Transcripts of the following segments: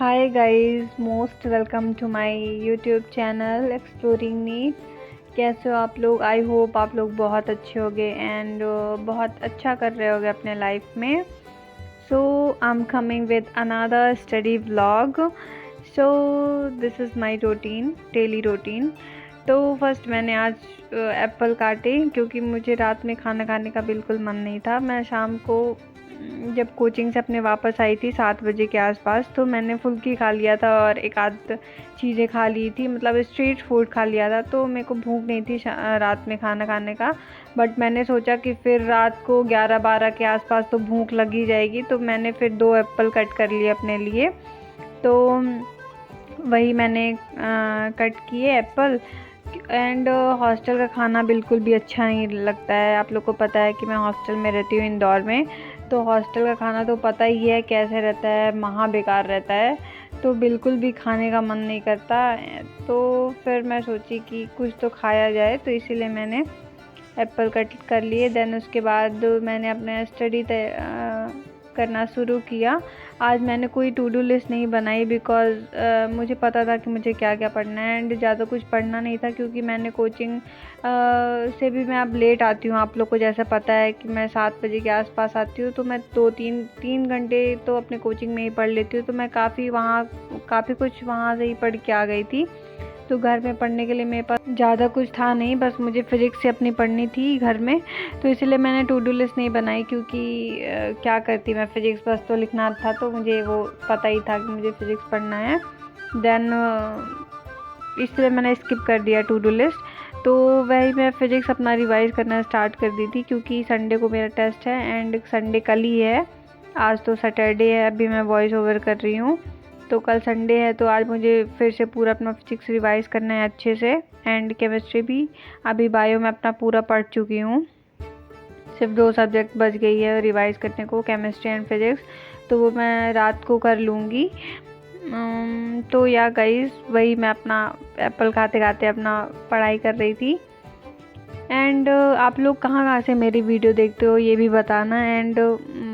Hi guys, most welcome to my YouTube channel exploring NEET. कैसे हो आप लोग? आई होप आप लोग बहुत अच्छे होगे एंड बहुत अच्छा कर रहे होगे अपने लाइफ में। So I am coming with another study vlog. So this is my routine, daily routine. तो फर्स्ट मैंने आज एप्पल काटे क्योंकि मुझे रात में खाना खाने का बिल्कुल मन नहीं था। मैं शाम को जब कोचिंग से अपने वापस आई थी 7 बजे के आसपास, तो मैंने फुल्की खा लिया था और एक आध चीज़ें खा ली थी, मतलब स्ट्रीट फूड खा लिया था। तो मेरे को भूख नहीं थी रात में खाना खाने का। बट मैंने सोचा कि फिर रात को 11-12 के आसपास तो भूख लगी जाएगी, तो मैंने फिर 2 एप्पल कट कर लिए अपने लिए। तो वही मैंने कट किए एप्पल। एंड हॉस्टल का खाना बिल्कुल भी अच्छा नहीं लगता है। आप लोग को पता है कि मैं हॉस्टल में रहती हूँ इंदौर में, तो हॉस्टल का खाना तो पता ही है कैसे रहता है, महा बेकार रहता है। तो बिल्कुल भी खाने का मन नहीं करता। तो फिर मैं सोची कि कुछ तो खाया जाए, तो इसीलिए मैंने एप्पल कट कर लिए। देन उसके बाद मैंने अपना स्टडी करना शुरू किया। आज मैंने कोई टू डू लिस्ट नहीं बनाई बिकॉज़ मुझे पता था कि मुझे क्या क्या पढ़ना है एंड ज़्यादा कुछ पढ़ना नहीं था, क्योंकि मैंने कोचिंग से भी मैं अब लेट आती हूँ। आप लोग को जैसा पता है कि मैं 7 बजे के आसपास आती हूँ, तो मैं 2-3 घंटे तो अपने कोचिंग में ही पढ़ लेती हूँ। तो मैं काफ़ी कुछ वहाँ से ही पढ़ के आ गई थी। तो घर में पढ़ने के लिए मेरे पास ज़्यादा कुछ था नहीं, बस मुझे फिज़िक्स से अपनी पढ़नी थी घर में। तो इसलिए मैंने टू डू लिस्ट नहीं बनाई, क्योंकि क्या करती मैं, फ़िज़िक्स बस तो लिखना था, तो मुझे वो पता ही था कि मुझे फ़िज़िक्स पढ़ना है। देन इसलिए मैंने स्किप कर दिया टू डू लिस्ट। तो वही मैं फ़िज़िक्स अपना रिवाइज़ करना स्टार्ट कर दी थी, क्योंकि संडे को मेरा टेस्ट है एंड संडे कल ही है। आज तो सैटरडे है, अभी मैं वॉइस ओवर कर रही हूँ। तो कल संडे है, तो आज मुझे फिर से पूरा अपना फिजिक्स रिवाइज़ करना है अच्छे से। एंड केमिस्ट्री भी, अभी बायो में अपना पूरा पढ़ चुकी हूँ। सिर्फ 2 सब्जेक्ट बच गई है रिवाइज़ करने को, केमिस्ट्री एंड फिजिक्स। तो वो मैं रात को कर लूँगी। तो या गाइस, वही मैं अपना एप्पल खाते खाते अपना पढ़ाई कर रही थी। एंड आप लोग कहाँ कहाँ से मेरी वीडियो देखते हो ये भी बताना। एंड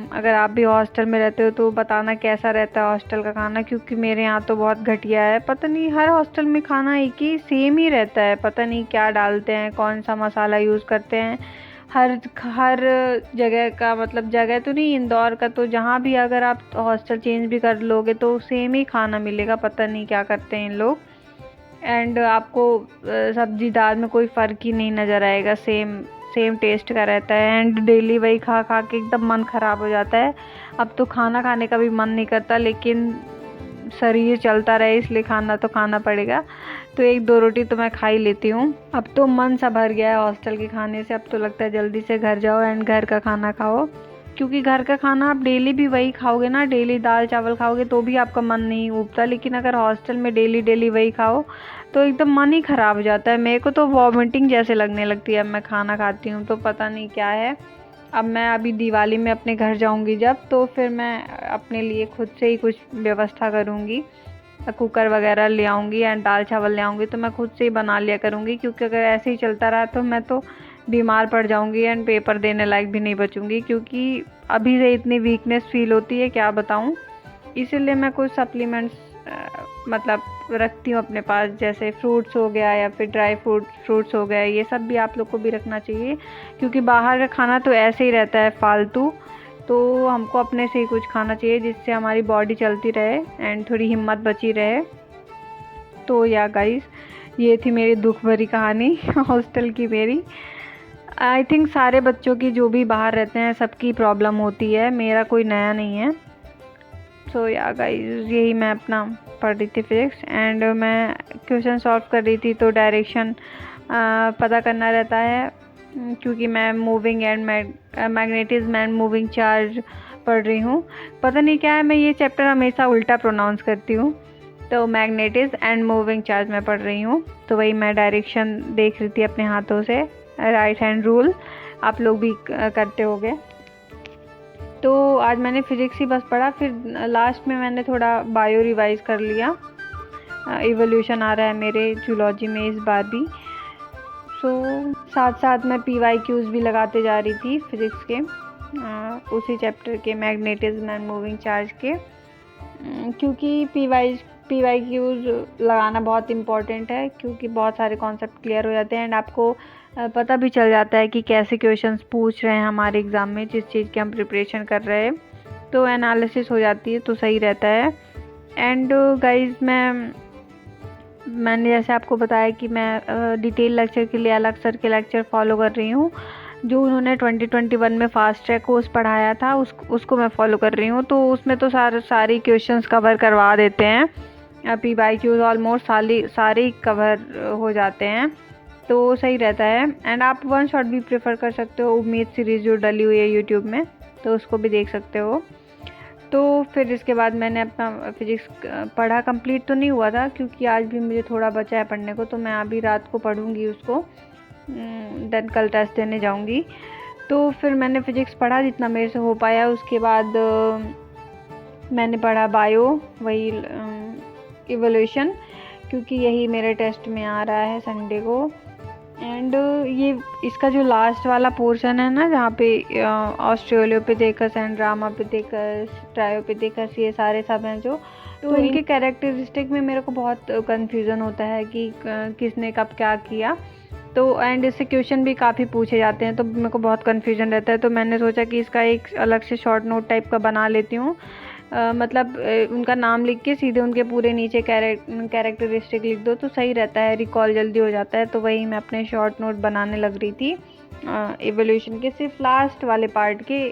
अगर आप भी हॉस्टल में रहते हो तो बताना कैसा रहता है हॉस्टल का खाना, क्योंकि मेरे यहाँ तो बहुत घटिया है। पता नहीं, हर हॉस्टल में खाना एक ही सेम ही रहता है, पता नहीं क्या डालते हैं, कौन सा मसाला यूज़ करते हैं। हर जगह का, मतलब जगह तो नहीं, इंदौर का तो जहाँ भी अगर आप हॉस्टल चेंज भी कर लोगे तो सेम ही खाना मिलेगा। पता नहीं क्या करते हैं इन लोग। एंड आपको सब्जी दाल में कोई फ़र्क ही नहीं नज़र आएगा, सेम टेस्ट का रहता है। एंड डेली वही खा खा के एकदम मन ख़राब हो जाता है। अब तो खाना खाने का भी मन नहीं करता, लेकिन शरीर चलता रहे इसलिए खाना तो खाना पड़ेगा। तो 1-2 रोटी तो मैं खा ही लेती हूँ। अब तो मन सा भर गया है हॉस्टल के खाने से। अब तो लगता है जल्दी से घर जाओ एंड घर का खाना खाओ, क्योंकि घर का खाना आप डेली भी वही खाओगे ना, डेली दाल चावल खाओगे तो भी आपका मन नहीं ऊबता। लेकिन अगर हॉस्टल में डेली वही खाओ तो एकदम मन ही ख़राब हो जाता है। मेरे को तो वॉमिटिंग जैसे लगने लगती है अब मैं खाना खाती हूँ, तो पता नहीं क्या है। अब मैं अभी दिवाली में अपने घर जाऊँगी जब, तो फिर मैं अपने लिए खुद से ही कुछ व्यवस्था करूँगी। कुकर वगैरह ले आऊँगी एंड दाल चावल ले आऊँगी, तो मैं खुद से ही बना लिया करूँगी। क्योंकि अगर ऐसे ही चलता रहा तो मैं तो बीमार पड़ जाऊँगी एंड पेपर देने लायक भी नहीं बचूँगी, क्योंकि अभी से इतनी वीकनेस फील होती है, क्या बताऊँ। इसीलिए मैं कुछ सप्लीमेंट्स मतलब रखती हूँ अपने पास, जैसे फ्रूट्स हो गया या फिर ड्राई फ्रूट्स हो गए। ये सब भी आप लोग को भी रखना चाहिए, क्योंकि बाहर का खाना तो ऐसे ही रहता है फालतू। तो हमको अपने से ही कुछ खाना चाहिए जिससे हमारी बॉडी चलती रहे एंड थोड़ी हिम्मत बची रहे। तो या गाइस, ये थी मेरी दुख भरी कहानी हॉस्टल की मेरी। आई थिंक सारे बच्चों की, जो भी बाहर रहते हैं, सबकी प्रॉब्लम होती है, मेरा कोई नया नहीं है। सो या गाइस, यही मैं अपना पढ़ रही थी फिजिक्स एंड मैं क्वेश्चन सॉल्व कर रही थी। तो डायरेक्शन पता करना रहता है, क्योंकि मैं moving and magnetism and moving charge पढ़ रही हूँ। पता नहीं क्या है, मैं ये चैप्टर हमेशा उल्टा प्रोनाउंस करती हूँ। तो मैग्नेटिज्म एंड मूविंग चार्ज मैं पढ़ रही हूँ। तो वही मैं डायरेक्शन देख रही थी अपने हाथों से, राइट हैंड रूल आप लोग भी करते होगे। तो आज मैंने फिजिक्स ही बस पढ़ा, फिर लास्ट में मैंने थोड़ा बायो रिवाइज कर लिया। इवोल्यूशन आ रहा है मेरे जूलॉजी में इस बार भी। सो साथ साथ मैं PYQs भी लगाते जा रही थी फिजिक्स के, उसी चैप्टर के, मैग्नेटिज्म एंड मूविंग चार्ज के। क्योंकि पी वाई क्यूज़ लगाना बहुत इम्पॉर्टेंट है, क्योंकि बहुत सारे कॉन्सेप्ट क्लियर हो जाते हैं एंड आपको पता भी चल जाता है कि कैसे क्वेश्चंस पूछ रहे हैं हमारे एग्ज़ाम में, जिस चीज़ की हम प्रिपरेशन कर रहे हैं, तो एनालिसिस हो जाती है तो सही रहता है। एंड गाइज मैंने जैसे आपको बताया कि मैं डिटेल लेक्चर के लिए अलग सर के लेक्चर फॉलो कर रही हूँ, जो उन्होंने 2021 में फास्ट ट्रैक कोर्स पढ़ाया था उसको मैं फॉलो कर रही हूँ। तो उसमें तो सारी क्वेश्चंस कवर करवा देते हैं, PYQs ऑलमोस्ट सारे ही कवर हो जाते हैं, तो सही रहता है। एंड आप वन शॉट भी प्रेफर कर सकते हो, उम्मीद सीरीज़ जो डली हुई है यूट्यूब में, तो उसको भी देख सकते हो। तो फिर इसके बाद मैंने अपना फिजिक्स पढ़ा, कंप्लीट तो नहीं हुआ था क्योंकि आज भी मुझे थोड़ा बचा है पढ़ने को, तो मैं अभी रात को पढ़ूँगी उसको, देन कल टेस्ट देने जाऊँगी। तो फिर मैंने फिजिक्स पढ़ा जितना मेरे से हो पाया। उसके बाद मैंने पढ़ा बायो, वही इवोल्यूशन, क्योंकि यही मेरे टेस्ट में आ रहा है संडे को। एंड ये इसका जो लास्ट वाला पोर्शन है ना, जहाँ पे ऑस्ट्रेलियोपिथेकस एंड रामापिथेकस, ट्रायोपिथेकस, ये सारे सब हैं जो, तो इनके कैरेक्टरिस्टिक में मेरे को बहुत कन्फ्यूज़न होता है कि किसने कब क्या किया। तो एंड इससे क्वेश्चन भी काफ़ी पूछे जाते हैं, तो मेरे को बहुत कन्फ्यूजन रहता है। तो मैंने सोचा कि इसका एक अलग से शॉर्ट नोट टाइप का बना लेती हूँ, मतलब उनका नाम लिख के सीधे उनके पूरे नीचे कैरेक्टरिस्टिक लिख दो तो सही रहता है, रिकॉल जल्दी हो जाता है। तो वही मैं अपने शॉर्ट नोट बनाने लग रही थी एवोल्यूशन के, सिर्फ लास्ट वाले पार्ट के।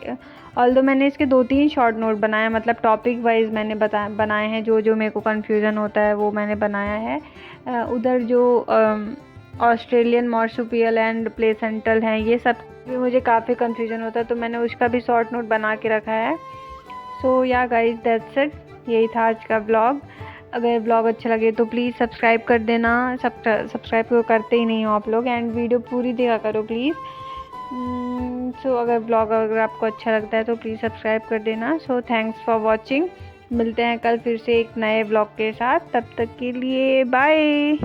ऑल्दो मैंने इसके 2-3 शॉर्ट नोट बनाए, मतलब टॉपिक वाइज मैंने बनाए हैं, जो मेरे को कन्फ्यूज़न होता है वो मैंने बनाया है। उधर जो ऑस्ट्रेलियन मार्सुपियल एंड प्लेसेंटल हैं, ये सब भी मुझे काफ़ी कन्फ्यूजन होता है, तो मैंने उसका भी शॉर्ट नोट बना के रखा है। सो या गाइज दैट्स इट, यही था आज का ब्लॉग। अगर ब्लॉग अच्छा लगे तो प्लीज़ सब्सक्राइब कर देना, सब्सक्राइब तो करते ही नहीं हो आप लोग, एंड वीडियो पूरी देखा करो प्लीज़। सो अगर आपको अच्छा लगता है तो प्लीज़ सब्सक्राइब कर देना। सो थैंक्स फॉर वॉचिंग, मिलते हैं कल फिर से एक नए ब्लॉग के साथ, तब तक के लिए बाय।